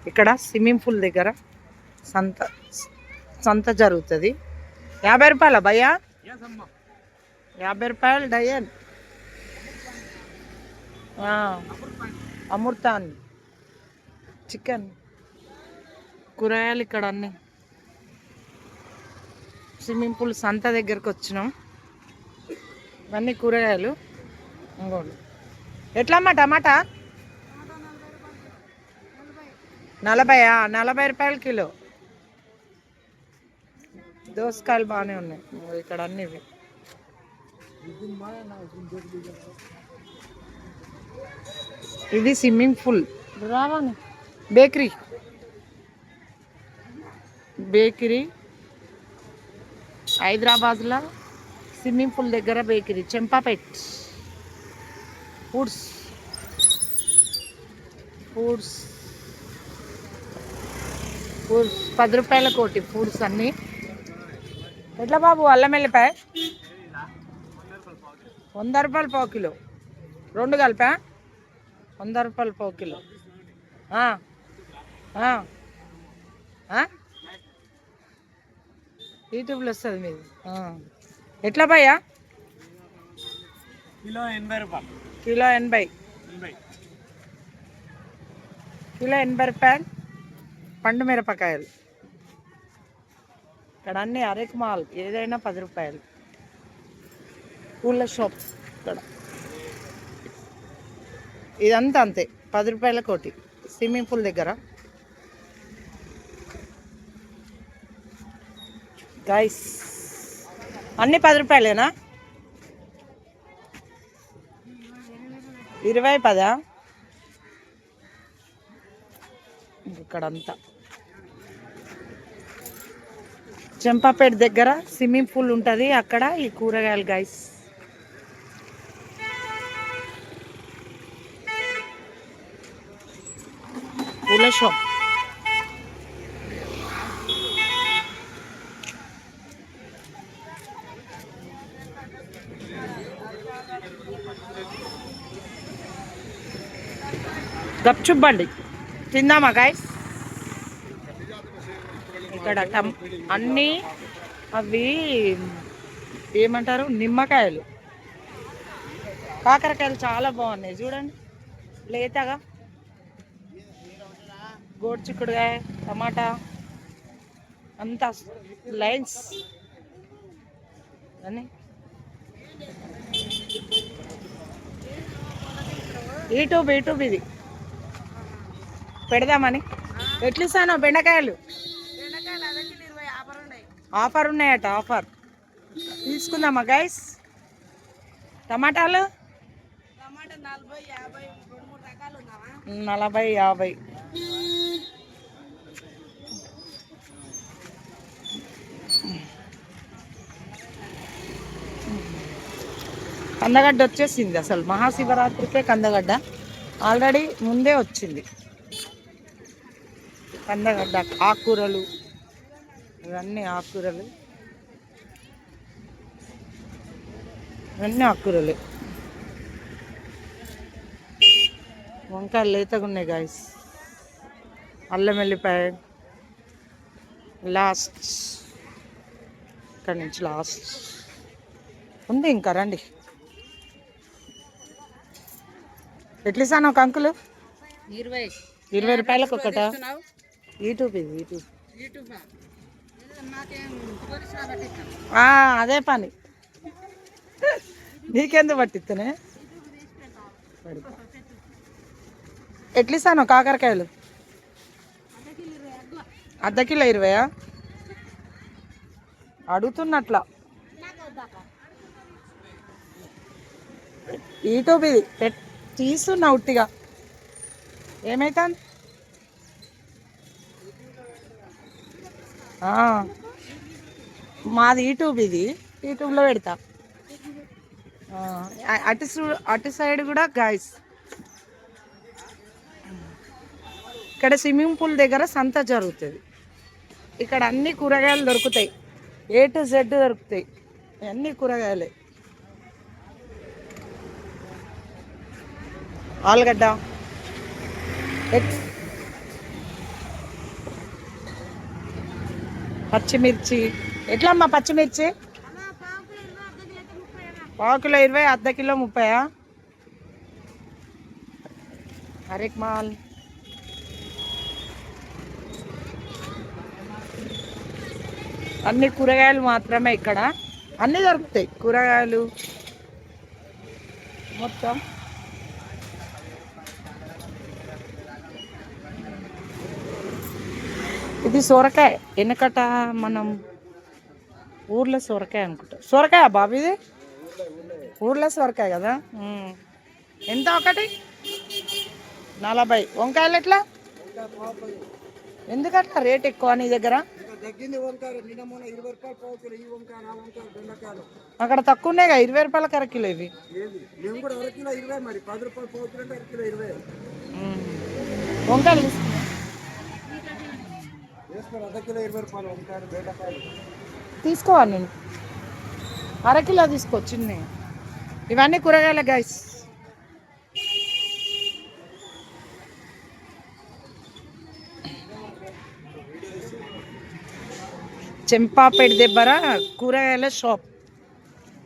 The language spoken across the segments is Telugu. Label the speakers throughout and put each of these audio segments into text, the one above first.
Speaker 1: ఇక్కడ స్విమ్మింగ్ పూల్ దగ్గర సంత సంత జరుగుతుంది. 50 రూపాయల భయ్యా, 50 రూపాయలు డయన్. అమృతాన్ చికెన్ కూరగాయలు ఇక్కడ అన్నీ. స్విమ్మింగ్ పూల్ సంత దగ్గరకు వచ్చినాం. ఇవన్నీ కూరగాయలు. ఇంకోటి ఎట్లమ్మా టమాటా? 40 రూపాయలు కిలో. దోసకాయలు బాగానే ఉన్నాయి ఇక్కడ అన్నీ. ఇది స్విమ్మింగ్ పూల్. రావాని బేకరీ హైదరాబాద్లో స్విమ్మింగ్ పూల్ దగ్గర బేకరీ. చెంపాపేట్ ఫుడ్స్ 10 రూపాయల కోటి ఫుడ్స్ అన్నీ. ఎట్లా బాబు అల్లం వెల్లిపాయ? 100 రూపాయలు పావు కిలో. 2 కలిపా 100 రూపాయలు పావు కిలో. యూట్యూబ్లో వస్తుంది మీది. ఎట్లా భయ్యా? కిలో 80 రూపాయలు. కిలో 80 రూపాయలు. పండు మిరపకాయలు ఇక్కడ అన్నీ. అరెక్ మాల్ ఏదైనా 10 రూపాయలు. పూల షాప్ ఇక్కడ. ఇదంతా అంతే 10 రూపాయల కోటి. స్విమ్మింగ్ పూల్ దగ్గర గైస్ అన్నీ 10 రూపాయలేనా? 20 10. ఇక్కడంతా చెంపాపేట దగ్గర స్విమ్మింగ్ పూల్ ఉంటుంది. అక్కడ ఈ కూరగాయలు గైస్. పూల షాప్. గప్చుప్ బండి తిందామా గైస్? ఇక్కడ అన్నీ అవి ఏమంటారు, నిమ్మకాయలు, కాకరకాయలు చాలా బాగున్నాయి చూడండి. లేతగా గోడ్చిక్కుడుకాయ, టమాటా అంతా లైన్స్ అని. యూట్యూబ్ ఇది పెడదామని. ఎట్లు ఇస్తాను బెండకాయలు? ఆఫర్ ఉన్నాయట. ఆఫర్ తీసుకుందామా గైస్? టమాటాలు 40 50. కందగడ్డ వచ్చేసింది. అసలు మహాశివరాత్రికే కందగడ్డ ఆల్రెడీ ముందే వచ్చింది. కందగడ్డ, ఆకుకూరలు, ఇవన్నీ ఆకుకూరలు, ఇవన్నీ ఆకుకూరలే. వంకాయలు లేతగా ఉన్నాయి గాయస్. అల్లం వెల్లిపాయ లాస్ట్, ఇక్కడ నుంచి లాస్ట్ ఉంది. ఇంకా రండి. ఎట్లిస్తాను ఒక అంకులు? 20 రూపాయలకు ఒకట. యూట్యూబ్ అదే పని. నీకెందుకు పట్టిస్తేనే? ఎట్లిస్తాను కాకరకాయలు? అర్ధ కిలో 20. అడుగుతున్నట్లా. యూట్యూబ్ తీస్తున్నా ఉట్టిగా. ఏమైతుంది? మాది యూట్యూబ్. యూట్యూబ్లో పెడతా. అటు సైడ్ కూడా గాయస్. ఇక్కడ స్విమ్మింగ్ పూల్ దగ్గర సంత జరుగుతుంది. ఇక్కడ అన్ని కూరగాయలు దొరుకుతాయి. A to Z దొరుకుతాయి. అన్ని కూరగాయలే. ఆలుగడ్డ పచ్చిమిర్చి ఎట్లమ్మా పచ్చిమిర్చి? పావు కిలో 20, అర్ధ కిలో 30. హరేక్ మాల్ అన్ని కూరగాయలు మాత్రమే ఇక్కడ, అన్నీ దొరుకుతాయి కూరగాయలు మొత్తం. ఇది సొరకాయ, వెనకట మనం ఊర్లో సొరకాయ అనుకుంటా. సొరకాయ బాబు ఇది? ఊర్లో సొరకాయ కదా. ఎంత ఒకటి? 40. వంకాయలు ఎట్లా? ఎందుకట్లా రేట్ ఎక్కువ నీ దగ్గర? అక్కడ తక్కువ ఉన్నాయిగా, 20 రూపాయలకి అరకిలో ఇవి. వంకాయలు తీసుకోవాలి నేను, అరకిలో తీసుకో చిన్న. ఇవన్నీ కూరగాయల గైస్. చెంపాపేట దగ్గర కూరగాయల షాప్,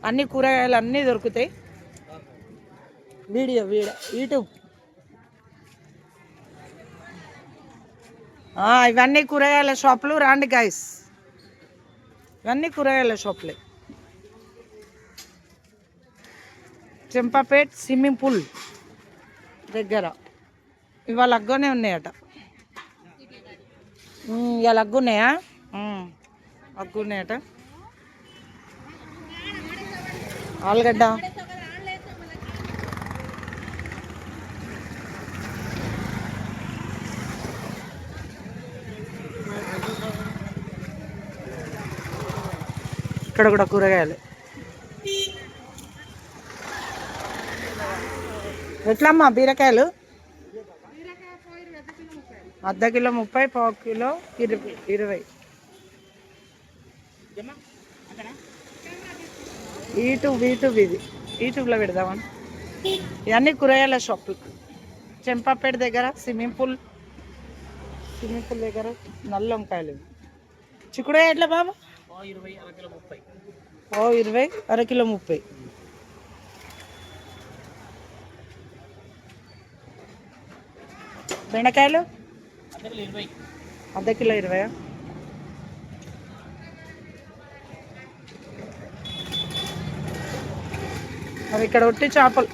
Speaker 1: అన్ని కూరగాయలు అన్నీ దొరుకుతాయి. Video YouTube. ఇవన్నీ కూరగాయల షాపులు, రాండి గైస్. ఇవన్నీ కూరగాయల షాపులే. చెంపాపేట్ స్విమ్మింగ్ పూల్ దగ్గర ఇవాళ అగ్గునే ఉన్నాయట. ఇవాళ అగ్గున్నాయా? అగ్గున్నాయట. ఆలుగడ్డ, ఇక్కడ కూడా కూరగాయలు. ఎట్లమ్మా బీరకాయలు? అర్ధ కిలో 30, పావు కిలో 20. యూట్యూబ్ ఇది యూట్యూబ్లో పెడదామని. ఇవన్నీ కూరగాయల షాపులు. చెంపాపేట దగ్గర స్విమ్మింగ్ పూల్ దగ్గర నల్ల వంకాయలు. చిక్కుడుకాయ ఎట్లా బాబా? 20, అరకిలో 30. బెండకాయలు అర్ధ కిలో 20. మరి ఇక్కడ ఒట్టి చేపలు.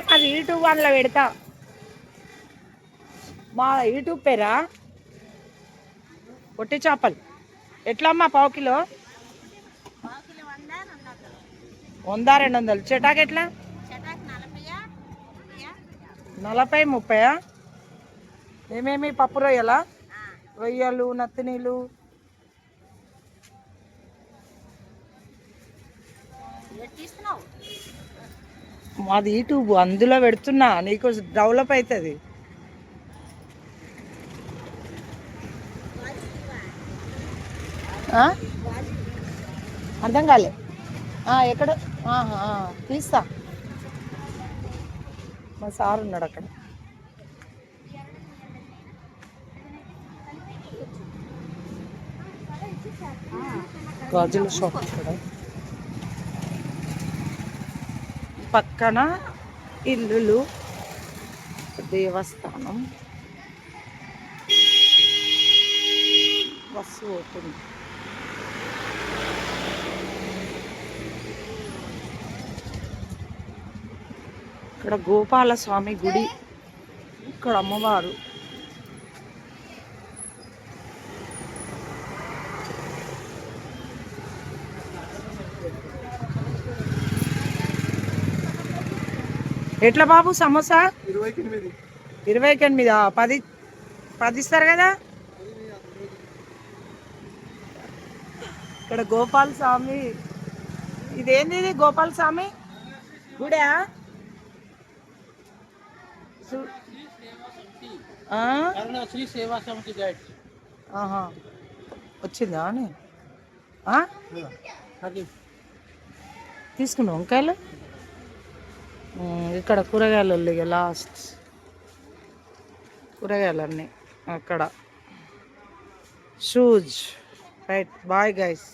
Speaker 1: మాది యూట్యూబ్ అందులో పెడతా, మా యూట్యూబ్ పేరా. ఒట్టి చేపలు ఎట్లమ్మా? పావు కిలో 100, 200. చెటాకు ఎట్లా? 40, 30. ఏమేమి? పప్పు రొయ్యలా? రొయ్యలు, నత్తినీళ్ళు. మాది యూట్యూబ్, అందులో పెడుతున్నా, నీకు డెవలప్ అవుతుంది. అర్థం కాలే. ఎక్కడ? తీస్తా, మా సార్ ఉన్నాడు అక్కడ. గాజుల షాప్ ఇక్కడ. పక్కన ఇల్లులు, దేవస్థానం, బస్సు పోతుంది. ఇక్కడ గోపాలస్వామి గుడి, ఇక్కడ అమ్మవారు. ఎట్లా బాబు సమోసా?
Speaker 2: 28.
Speaker 1: 28. 10 ఇస్తారు కదా. ఇక్కడ గోపాల స్వామి. ఇదేంది ఇది? గోపాల స్వామి గుడా?
Speaker 2: శ్రీ సేవా సమితి గైడ్.
Speaker 1: వచ్చిందా అని తీసుకున్నాం వంకాయలు. ఇక్కడ కూరగాయలు ఇక లాస్ట్ కూరగాయలు అన్నీ అక్కడ. Shoes right bye guys.